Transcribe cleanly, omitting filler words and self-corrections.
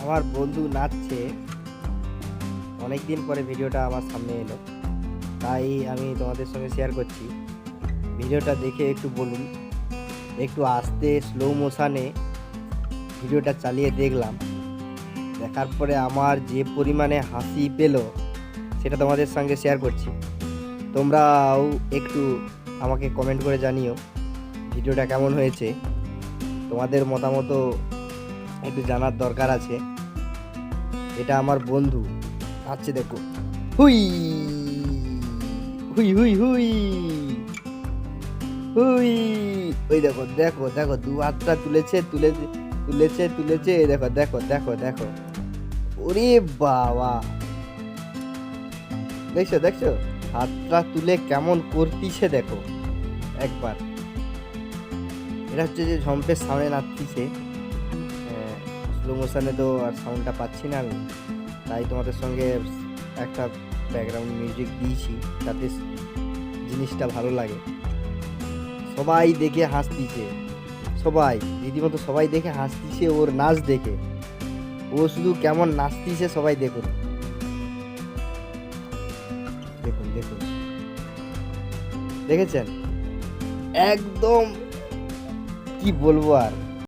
আমার বন্ধু নাচছে, অনেকদিন পরে ভিডিওটা আমার সামনে এলো, তাই আমি তোমাদের সঙ্গে শেয়ার করছি। ভিডিওটা দেখে একটু বলুন। একটু আস্তে স্লো মোশানে ভিডিওটা চালিয়ে দেখলাম, দেখার পরে আমার যে পরিমাণে হাসি পেল সেটা তোমাদের সঙ্গে শেয়ার করছি। তোমরাও একটু আমাকে কমেন্ট করে জানিও ভিডিওটা কেমন হয়েছে। তোমাদের মতামতও একটু জানার দরকার আছে। এটা আমার বন্ধু নাচছে, দেখো, হুই হুই হুই হুই হুই। ওই দেখো দেখো দেখো, দু হাতটা তুলেছে তুলেছে তুলেছে তুলেছে, এই দেখো দেখো দেখো দেখো, ওরে বাবা, দেখছো দেখছো হাতটা তুলে কেমন করতিছে, দেখো একবার। এটা হচ্ছে যে ঝম্পের সামনে নাচতিছে, স্লো মোশনে তো আর সাউন্ডটা পাচ্ছি না আমি, তাই তোমাদের সঙ্গে একটা ব্যাকগ্রাউন্ড মিউজিক দিয়েছি যাতে জিনিসটা ভালো লাগে। সবাই দেখে হাসতিছে, সবাই রীতিমতো সবাই দেখে হাসতিছে ওর নাচ দেখে। ও শুধু কেমন নাচতিছে সবাই দেখুন, দেখুন দেখুন, দেখেছেন? একদম কি বলবো আর।